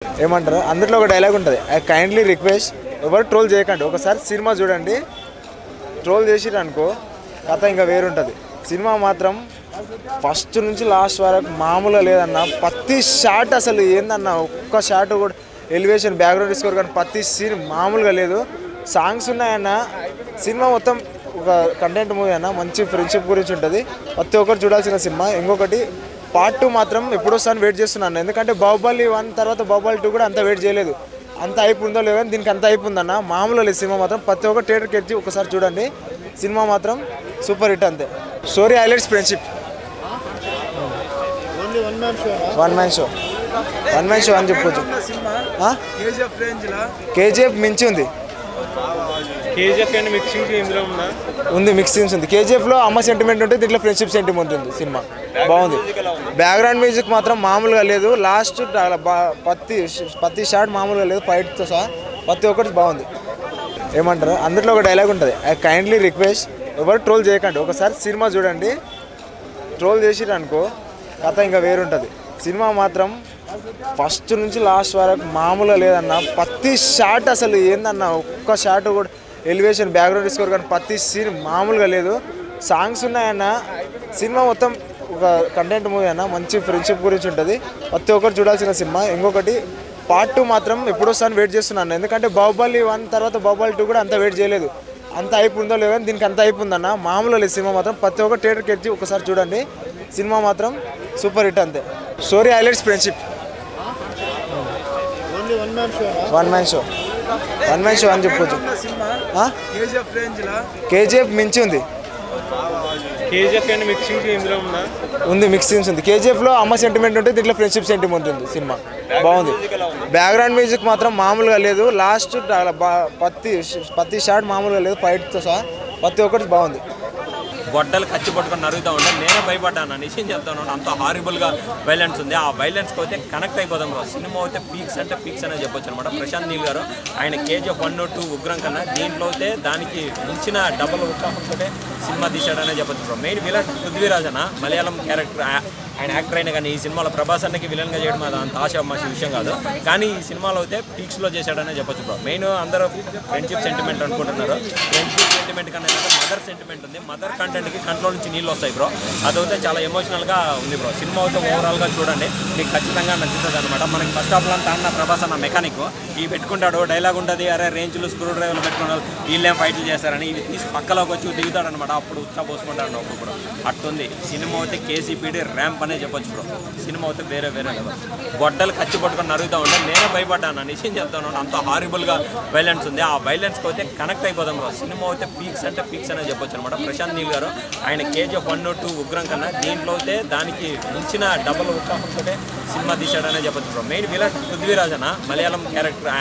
ఏమంటారు అందులో ఒక డైలాగ్ ఉంటుంది, ఐ కైండ్లీ రిక్వెస్ట్ ఎవరు ట్రోల్ చేయకండి, ఒకసారి సినిమా చూడండి. ట్రోల్ చేసిరు అనుకో కథ ఇంకా వేరుంటుంది. సినిమా మాత్రం ఫస్ట్ నుంచి లాస్ట్ వరకు మామూలుగా లేదన్న. ప్రతి షాట్ అసలు ఏందన్న, ఒక్క షాట్ కూడా ఎలివేషన్ బ్యాక్గ్రౌండ్ స్కోర్ కానీ ప్రతి సీన్ మామూలుగా లేదు. సాంగ్స్ ఉన్నాయన్న. సినిమా మొత్తం ఒక కంటెంట్ మూవీ అన్న. మంచి ఫ్రెండ్షిప్ గురించి ఉంటుంది. ప్రతి ఒక్కరు చూడాల్సిన సినిమా. ఇంకొకటి పార్ట్ 2 మాత్రం ఎప్పుడోసారి వెయిట్ చేస్తున్నాను, ఎందుకంటే బాహుబలి 1 తర్వాత బాహుబలి 2 కూడా అంత వెయిట్ చేయలేదు. అంత హైప్ ఉందో లేదో కానీ దీనికి అంత హైప్ ఉందన్న. మామూలు లేదు సినిమా మాత్రం. ప్రతి ఒక్క థియేటర్కి వచ్చి ఒకసారి చూడండి. సినిమా మాత్రం సూపర్ హిట్ అంతే. Story highlights friendship. One man show అని చెప్పొచ్చు. కేజీఎఫ్ మించి ఉంది. ఉంది మిక్స్ సీన్స్ ఉంది. కేజీఎఫ్లో అమ్మ సెంటిమెంట్ ఉంటుంది, దీంట్లో ఫ్రెండ్షిప్ సెంటిమెంట్ ఉంది. సినిమా బాగుంది. బ్యాక్గ్రౌండ్ మ్యూజిక్ మాత్రం మామూలుగా లేదు. లాస్ట్ ప్రతి షాట్ మామూలుగా లేదు, ఫైట్తో సహా ప్రతి ఒక్కటి బాగుంది. ఏమంటారు అందులో ఒక డైలాగ్ ఉంటుంది, ఐ కైండ్లీ రిక్వెస్ట్ ఎవరు ట్రోల్ చేయకండి, ఒకసారి సినిమా చూడండి. ట్రోల్ చేసిరు అనుకో కథ ఇంకా వేరుంటుంది. సినిమా మాత్రం ఫస్ట్ నుంచి లాస్ట్ వరకు మామూలుగా లేదన్న. ప్రతి షాట్ అసలు ఏందన్న, ఒక్క షాట్ కూడా ఎలివేషన్ బ్యాక్గ్రౌండ్ స్కోర్ కానీ ప్రతి సీన్ మామూలుగా లేదు. సాంగ్స్ ఉన్నాయన్న. సినిమా మొత్తం ఒక కంటెంట్ మూవీ అన్న. మంచి ఫ్రెండ్షిప్ గురించి ఉంటుంది. ప్రతి ఒక్కరు చూడాల్సిన సినిమా. ఇంకొకటి పార్ట్ 2 మాత్రం ఎప్పుడోసారి వెయిట్ చేస్తున్నాను, ఎందుకంటే బాహుబలి 1 తర్వాత బాహుబలి 2 కూడా అంత వెయిట్ చేయలేదు. అంత హైప్ ఉందో లేదో కానీ దీనికి అంత హైప్ ఉందన్న. మామూలుగా లేదు సినిమా మాత్రం. ప్రతి ఒక్క థియేటర్కి వచ్చి ఒకసారి చూడండి. సినిమా మాత్రం సూపర్ హిట్ అంతే. Story highlights friendship. One man show అని చెప్పొచ్చు. కేజీఎఫ్ మించి ఉంది. ఉంది మిక్స్ సీన్స్ ఉంది. కేజీఎఫ్లో అమ్మ సెంటిమెంట్ ఉంటుంది, దీంట్లో ఫ్రెండ్షిప్ సెంటిమెంట్ ఉంది. సినిమా బాగుంది. బ్యాక్గ్రౌండ్ మ్యూజిక్ మాత్రం మామూలుగా లేదు. లాస్ట్ ప్రతి షాట్ మామూలుగా లేదు, ఫైట్తో సహా ప్రతి ఒక్కటి బాగుంది. గొడ్డలు ఖర్చు పట్టుకొని నరుగుతూ ఉంటాను. నేనే భయపడ్డాను, నిశ్చయం చెప్తాను. అంత హారిబుల్గా వైలెన్స్ ఉంది. ఆ వైలెన్స్కి అయితే కనెక్ట్ అయిపోదాం రా. సినిమా అయితే పీక్స్ అంటే పీక్స్ అనే చెప్పొచ్చు అనమాట. ప్రశాంత్ నీల్ గారు ఆయన కేజీఎఫ్ 1, 2 ఉగ్రం కన్నా దీంట్లో అయితే దానికి మించిన డబుల్ ఉత్సాహంతో సినిమా తీశాడనే చెప్పొచ్చు బ్రో. మెయిన్ విలన్ పృథ్వీరాజ్ అన్న, మలయాళం క్యారెక్టర్. ఆయన యాక్టర్ అయినా కానీ ఈ సినిమాలో ప్రభాస్ అన్నకి విలన్గా చేయడం అది అంత ఆశామాషి విషయం కాదు, కానీ ఈ సినిమాలో అయితే పీక్స్లో చేశాడనే చెప్పొచ్చు బ్రో. మెయిన్ అందరూ ఫ్రెండ్షిప్ సెంటిమెంట్ అనుకుంటున్నారు. ఫ్రెండ్షిప్ సెంటిమెంట్ కన్నా మదర్ సెంటిమెంట్ ఉంది. మదర్ కంటెంట్కి కంట్లో నుంచి నీళ్ళు వస్తాయి బ్రో. అదైతే చాలా ఎమోషనల్గా ఉంది బ్రో. సినిమా అయితే ఓవరాల్గా చూడండి, మీకు ఖచ్చితంగా నచ్చుతుంది అనమాట. మనకి ఫస్ట్ హాఫ్లో అంతా అన్న ప్రభాస్ అన్న మెకానిక్ ఈ పెట్టుకుంటాడు, డైలాగ్ ఉంటుంది, అరే రేంజ్లు స్క్రూ డ్రైవర్లు పెట్టుకున్నారు, వీళ్ళేం ఫైట్లు చేస్తారని ఇవి తీసి పక్కలోకి వచ్చి దిగుతాడు అనమాట. అప్పుడు ఉత్సాహ పోసుకుంటాడు అప్పుడు కూడా. అట్టుంది సినిమా అయితే. కేసీపీడీ ర్యాంప్ అనే చెప్పొచ్చు బ్రో. సినిమా అయితే వేరే లెవెల్. గొడ్డలు ఖర్చు పట్టుకొని నరుగుతూ ఉంటాను. నేనే భయపడ్డాను, నిశ్చయం చెప్తాను. అంత హారిబుల్గా వైలెన్స్ ఉంది. ఆ వైలెన్స్కి అయితే కనెక్ట్ అయిపోదాం బ్రో. సినిమా అయితే పీక్స్ అంటే పీక్స్ అనే చెప్పొచ్చు అనమాట. ప్రశాంత్ నీల్ గారు ఆయన కేజీఎఫ్ 1, 2 ఉగ్రం కన్నా దీంట్లో అయితే దానికి మించిన డబుల్ ఉత్సాహంతో సినిమా తీశాడనే చెప్పొచ్చు బ్రో. మెయిన్ విలన్ పృథ్వీరాజ్ అన్న, మలయాళం క్యారెక్టర్.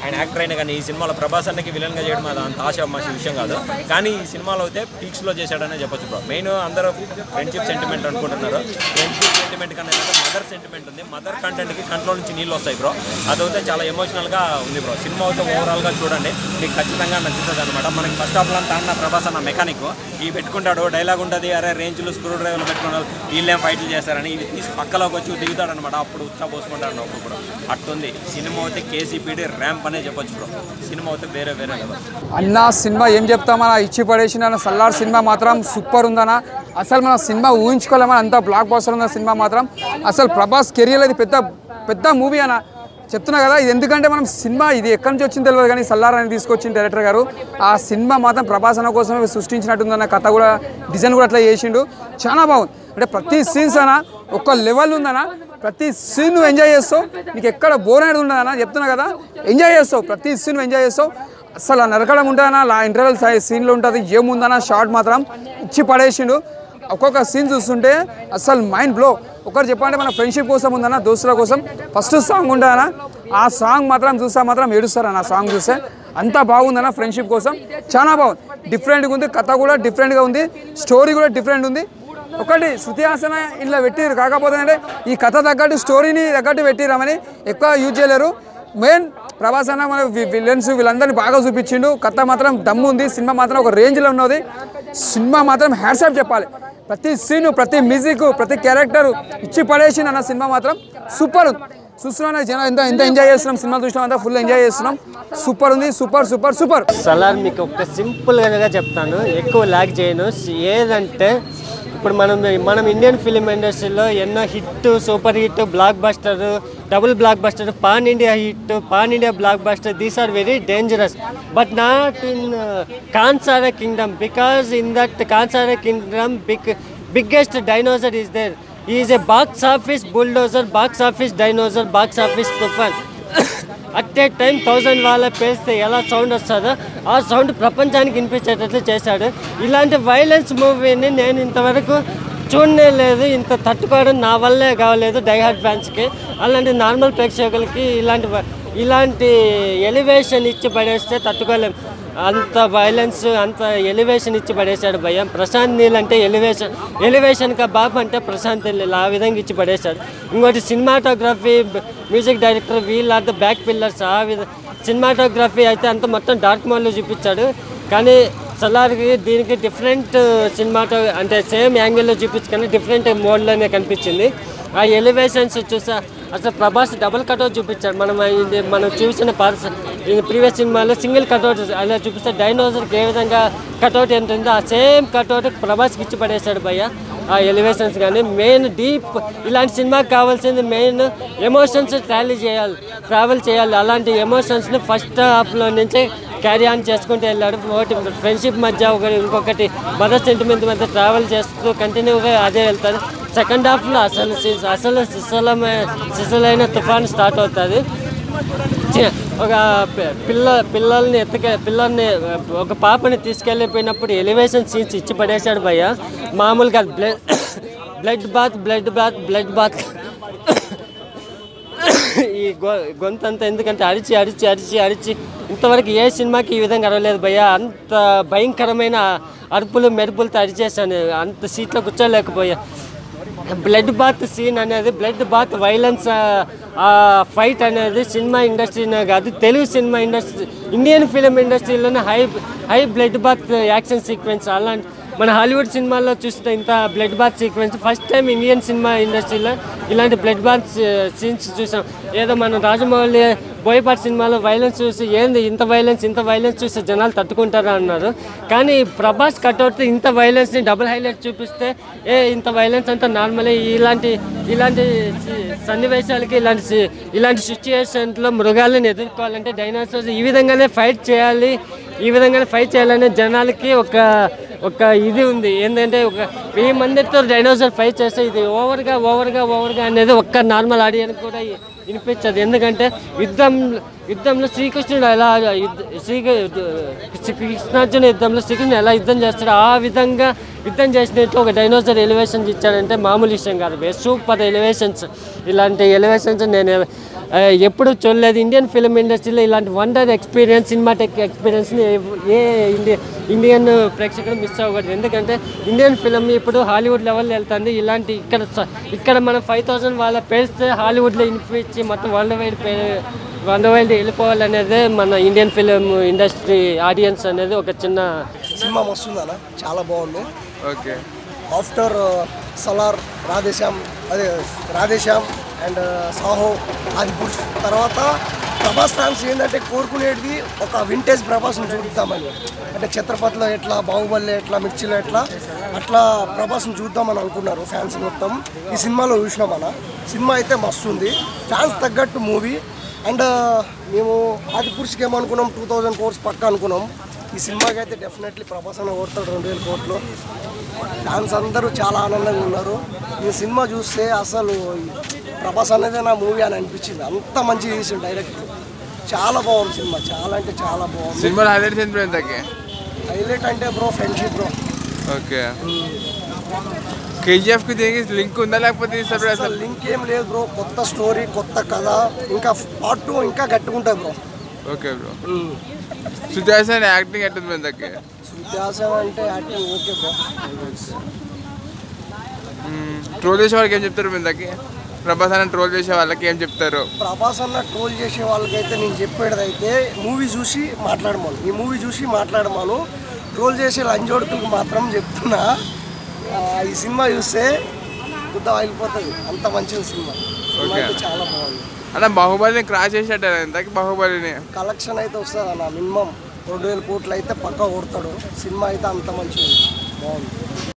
ఆయన యాక్టర్ అయినా కానీ ఈ సినిమాలో ప్రభాస్ అన్నకి విలన్గా చేయడం అది అంత ఆశామాషి విషయం కాదు, కానీ ఈ సినిమాలో అయితే పీక్స్లో చేశాడనే చెప్పొచ్చు బ్రో. మెయిన్ అందరూ ఫ్రెండ్షిప్ సెంటిమెంట్ అనుకుంటున్నారు. ఫ్రెండ్షిప్ సెంటిమెంట్ కన్నా మదర్ సెంటిమెంట్ ఉంది. మదర్ కంటెంట్కి కంట్లో నుంచి నీళ్ళు వస్తాయి బ్రో. అదైతే చాలా ఎమోషనల్గా ఉంది బ్రో. సినిమా అయితే ఓవరాల్గా చూడండి, మీకు ఖచ్చితంగా నచ్చుతుంది అనమాట. మనకి ఫస్ట్ హాఫ్లో అంతా అన్న ప్రభాస్ అన్న మెకానిక్ ఈ పెట్టుకుంటాడు, డైలాగ్ ఉంటుంది, అరే రేంజ్లు స్క్రూ డ్రైవర్లు పెట్టుకున్నారు, వీళ్ళేం ఫైట్లు చేస్తారని ఇవి తీసి పక్కలోకి వచ్చి దిగుతాడు అనమాట. అప్పుడు ఉత్సాహ పోసుకుంటాడు అప్పుడు కూడా. అట్టుంది సినిమా అయితే. కేసీపీడీ ర్యాంప్ అనే చెప్పొచ్చు బ్రో. సినిమా అయితే వేరే లెవెల్. అన్న సినిమా ఏం చెప్తామన్నా, ఇచ్చి పడేసిన సల్లార్ సినిమా మాత్రం సూపర్ ఉందన్న. అసలు మన సినిమా ఊహించుకోలేమని అంత బ్లాక్ బస్టర్ ఉన్న సినిమా మాత్రం. అసలు ప్రభాస్ కెరియర్ అది పెద్ద మూవీ అన్న చెప్తున్నా కదా. ఇది ఎందుకంటే మనం సినిమా ఇది ఎక్కడి నుంచి వచ్చింది తెలియదు, కానీ సల్లార్ అని తీసుకొచ్చిన డైరెక్టర్ గారు ఆ సినిమా మాత్రం ప్రభాస్ అన్న కోసమే సృష్టించినట్టుందన్న. కథ కూడా డిజైన్ కూడా అట్లా చేసిండు, చాలా బాగుంది. అంటే ప్రతి సీన్స్ అన్న ఒక లెవెల్ ఉందన్న. ప్రతి సీన్ నువ్వు ఎంజాయ్ చేస్తావు, నీకు ఎక్కడ బోర్ అనేది ఉండదన్న. చెప్తున్నా కదా, ఎంజాయ్ చేస్తావు, ప్రతి సీన్ ఎంజాయ్ చేస్తావు. అసలు నరకడం ఉంటుందన్న, ఇంటర్వెల్ సీన్లో ఉంటుంది, ఏముందన్న షార్ట్ మాత్రం ఇచ్చి పడేసిండు. ఒక్కొక్క సీన్ చూస్తుంటే అసలు మైండ్ బ్లో. ఒకరు చెప్పాలంటే మన ఫ్రెండ్షిప్ కోసం ఉందన్న, దోస్తుల కోసం. ఫస్ట్ సాంగ్ ఉంటుందన్న, ఆ సాంగ్ మాత్రం చూస్తే మాత్రం ఏడుస్తారన్న. ఆ సాంగ్ చూస్తే అంత బాగుందన్న. ఫ్రెండ్షిప్ కోసం చాలా బాగుంది, డిఫరెంట్గా ఉంది. కథ కూడా డిఫరెంట్గా ఉంది, స్టోరీ కూడా డిఫరెంట్ ఉంది. ఒకటి శృతి హాసన్ ఇలా పెట్టిరు, కాకపోతే అంటే ఈ కథ తగ్గట్టు స్టోరీని తగ్గట్టు పెట్టిరామని ఎక్కువ యూజ్ చేయలేరు. మెయిన్ ప్రభాస్ అన్న మన విలన్స్ వీళ్ళందరినీ బాగా చూపించిండు. కథ మాత్రం దమ్ము ఉంది. సినిమా మాత్రం ఒక రేంజ్లో ఉన్నది. సినిమా మాత్రం హ్యాట్స్ ఆఫ్ చెప్పాలి. ప్రతి సీను, ప్రతి మ్యూజిక్, ప్రతి క్యారెక్టర్ ఇచ్చి పడేసిండు అన్న. సినిమా మాత్రం సూపర్ ఉంది. చూస్తున్నాం జనం ఎంత ఎంజాయ్ చేస్తున్నాం, సినిమా చూసినాం అంతా ఫుల్ ఎంజాయ్ చేస్తున్నాం. సూపర్ ఉంది, సూపర్ సూపర్ సూపర్. సలార్ మీకు ఒక సింపుల్గా చెప్తాను, ఎక్కువ ల్యాగ్ చేయను. ఏదంటే ఇప్పుడు మనం ఇండియన్ ఫిలిం ఇండస్ట్రీలో ఎన్నో hit, super hit, blockbuster, double blockbuster, pan India hit, pan India blockbuster, these are very dangerous. But not in Khansaar kingdom, because in that Khansaar kingdom biggest dinosaur is there. He is a box office bulldozer, box office dinosaur, box office tufan. At a time 1000 వాళ్ళ పేస్తే ఎలా sound వస్తుందో ఆ sound ప్రపంచానికి వినిపించేటట్లు చేశాడు. ఇలాంటి violence మూవీని నేను ఇంతవరకు చూడనే లేదు, ఇంత తట్టుకోవడం నా వల్లే కావలేదు డైహార్డ్ ఫ్యాన్స్కి. అలాంటి నార్మల్ ప్రేక్షకులకి ఇలాంటి ఎలివేషన్ ఇచ్చి పడేస్తే తట్టుకోలేము. అంత వైలెన్స్, అంత ఎలివేషన్ ఇచ్చి పడేశాడు భయ్య. ప్రశాంత్ నీల్ అంటే ఎలివేషన్ కా బాబు అంటే ప్రశాంత్ నీల్ ఆ విధంగా ఇచ్చి పడేశాడు. ఇంకోటి cinematography, music director, we'll are the back pillars. ఆ సినిమాటోగ్రఫీ అయితే అంత మొత్తం డార్క్ మోడ్లో చూపించాడు. కానీ సలార్కి దీనికి డిఫరెంట్ సినిమాటో అంటే సేమ్ యాంగిల్లో చూపించుకొని డిఫరెంట్ మోడ్లోనే కనిపించింది. ఆ ఎలివేషన్స్ చూసా అసలు ప్రభాస్ డబుల్ కట్అవుట్ చూపించాడు. మనం చూసిన ప్రీవియస్ సినిమాలో సింగిల్ కట్అవుట్ అలా చూపిస్తే డైనోసార్కి ఏ విధంగా కట్అవుట్ ఏంటుందో ఆ సేమ్ కట్అవుట్ ప్రభాస్కి ఇచ్చి పడేశాడు భయ్య. ఆ ఎలివేషన్స్ కానీ మెయిన్ డీప్, ఇలాంటి సినిమాకి కావాల్సింది మెయిన్ ఎమోషన్స్ ట్రావెల్ చేయాలి. అలాంటి ఎమోషన్స్ని ఫస్ట్ హాఫ్లో నుంచే క్యారీ ఆన్ చేసుకుంటూ వెళ్ళాడు. ఒకటి ఫ్రెండ్షిప్ మధ్య, ఇంకొకటి మదర్ సెంటిమెంట్ మధ్య ట్రావెల్ చేస్తూ కంటిన్యూగా అదే వెళ్తారు. సెకండ్ హాఫ్లో అసలు సిసలైన తుఫాన్ స్టార్ట్ అవుతుంది. ఒక పిల్లల్ని ఒక పాపని తీసుకెళ్ళిపోయినప్పుడు ఎలివేషన్ సీన్స్ ఇచ్చి పడేశాడు భయ్య. మామూలుగా బ్లడ్ బాత్ ఈ గొంతంతా ఎందుకంటే అరిచి ఇంతవరకు ఏ సినిమాకి ఈ విధంగా అరవలేదు భయ్య. అంత భయంకరమైన అరుపులు మెరుపులతో అరిచేసాను, అంత సీట్లో కూర్చోలేకపోయా. బ్లడ్ బాత్ సీన్ అనేది, బ్లడ్ బాత్ వైలెన్స్, ఫైట్ అనేది సినిమా ఇండస్ట్రీనే కాదు, Telugu cinema industry, Indian film ఇండస్ట్రీలోనే high blood bath action sequence. అలాంటి మన హాలీవుడ్ సినిమాల్లో చూసిన ఇంత blood bath sequence first time Indian cinema ఇండస్ట్రీలో ఇలాంటి బ్లడ్ బాత్ సీన్స్ చూసాం. ఏదో మన రాజమౌళి బోయపాటి సినిమాలో వైలెన్స్ చూసి ఏంది ఇంత వైలెన్స్ చూసి జనాలు తట్టుకుంటారా అన్నారు. కానీ ప్రభాస్ కట్అవుట్ ఇంత వైలెన్స్ని డబుల్ హైలైట్ చూపిస్తే ఇంత వైలెన్స్ అంతా నార్మలే. ఇలాంటి సన్నివేశాలకి ఇలాంటి సిచ్యుయేషన్లో మృగాలను ఎదుర్కోవాలంటే డైనోసార్స్ ఈ విధంగానే ఫైట్ చేయాలని జనాలకి ఒక ఇది ఉంది. ఏంటంటే ఒక 1000 మందితో డైనోసార్ ఫైట్ చేస్తే ఇది ఓవర్గా అనేది ఒక్క నార్మల్ ఆడియన్స్ కూడా వినిపించదు. ఎందుకంటే యుద్ధంలో శ్రీకృష్ణుడు ఎలా కృష్ణార్జున యుద్ధంలో శ్రీకృష్ణుడు ఎలా యుద్ధం చేస్తాడో ఆ విధంగా యుద్ధం చేసినట్టు ఒక డైనోసార్ ఎలివేషన్స్ ఇచ్చాడంటే మామూలు విషయం కాదు. Super elevations. ఇలాంటి ఎలివేషన్స్ నేను ఎప్పుడు చూడలేదు ఇండియన్ ఫిలిం ఇండస్ట్రీలో. ఇలాంటి వండర్ ఎక్స్పీరియన్స్, సినిమాటిక్ ఎక్స్పీరియన్స్ని ఏ ఇండియన్ ప్రేక్షకులు మిస్ అవ్వకూడదు. ఎందుకంటే ఇండియన్ ఫిలిం ఇప్పుడు హాలీవుడ్ లెవెల్లో వెళ్తుంది. ఇలాంటి ఇక్కడ మనం 5000 వాళ్ళ పేస్తే హాలీవుడ్లో వినిపించి మొత్తం వరల్డ్ వైడ్ వెళ్ళిపోవాలనేదే మన ఇండియన్ ఫిలిం ఇండస్ట్రీ ఆడియన్స్ అనేది ఒక చిన్న సినిమా వస్తుందన్న, చాలా బాగుంది. Okay, after Salaar, Radheshyam and Saaho, Adipurush తర్వాత ప్రభాస్ ఫ్యాన్స్ ఏంటంటే కోరుకునేది ఒక వింటేజ్ ప్రభాస్ని చూద్దామని. అంటే ఛత్రపతిలో ఎట్లా, బాహుబలిలో ఎట్లా, మిర్చిలో ఎట్లా, అట్లా ప్రభాస్ని చూద్దామని అనుకున్నారు ఫ్యాన్స్ మొత్తం. ఈ సినిమాలో చూసినాం అన్న. సినిమా అయితే మస్తు ఉంది, ఫ్యాన్స్ తగ్గట్టు మూవీ. అండ్ మేము ఆదిపురుషుకి ఏమనుకున్నాం 2000 crores పక్క అనుకున్నాం. ఈ సినిమాకి అయితే డెఫినెట్లీ ప్రభాస్ అన్న కొడతాడు 2000 crores. ఫ్యాన్స్ అందరూ చాలా ఆనందంగా ఉన్నారు. ఈ సినిమా చూస్తే అసలు ప్రభాస్ అనేది నా మూవీ అని అనిపించింది. అంత మంచిగా తీసిండు డైరెక్టర్. చాలా బాగుంది సినిమా, చాలా అంటే చాలా బాగుంది. సినిమా హైలైట్ అంటే బ్రో ఫ్రెండ్షిప్ బ్రో. ఓకే, కేజీఎఫ్కి దీనికి లింక్ ఉందా లేకపోతే అసలు లింక్ ఏం లేదు బ్రో. కొత్త స్టోరీ, కొత్త కథ, ఇంకా పార్ట్ 2 ఇంకా గట్టుకుంటాయి bro. Okay bro. Shruti Haasan acting ఎట్టుంది ఇంతకి? శృతి హాసన్ అంటే యాక్టింగ్ ఓకే బ్రో. ట్రోల్ చేసే వాళ్ళకి ఏం చెప్తారు ఇంతకి? ప్రభాస్ అన్న ట్రోల్ చేసే వాళ్ళకి ఏం చెప్తారు? ప్రభాస్ అన్న ట్రోల్ చేసే వాళ్ళకైతే నేను చెప్పేది అయితే మూవీ చూసి మాట్లాడమాను. ఈ మూవీ చూసి మాట్లాడమాను. ట్రోల్ చేసే లంజోడుకులకు మాత్రం చెప్తున్నా, ఈ సినిమా చూస్తే గుద్ద అయిపోతుంది. అంత మంచిది సినిమా. చాలా బాగుంది. అన్న బాహుబలిని క్రాస్ చేసేట ఇంతకి బాహుబలిని కలెక్షన్ అయితే వస్తుంది అన్న మినిమం 2,000 కోట్లు అయితే పక్కా కొడతాడు సినిమా అయితే అంత మంచిగా బాగుంది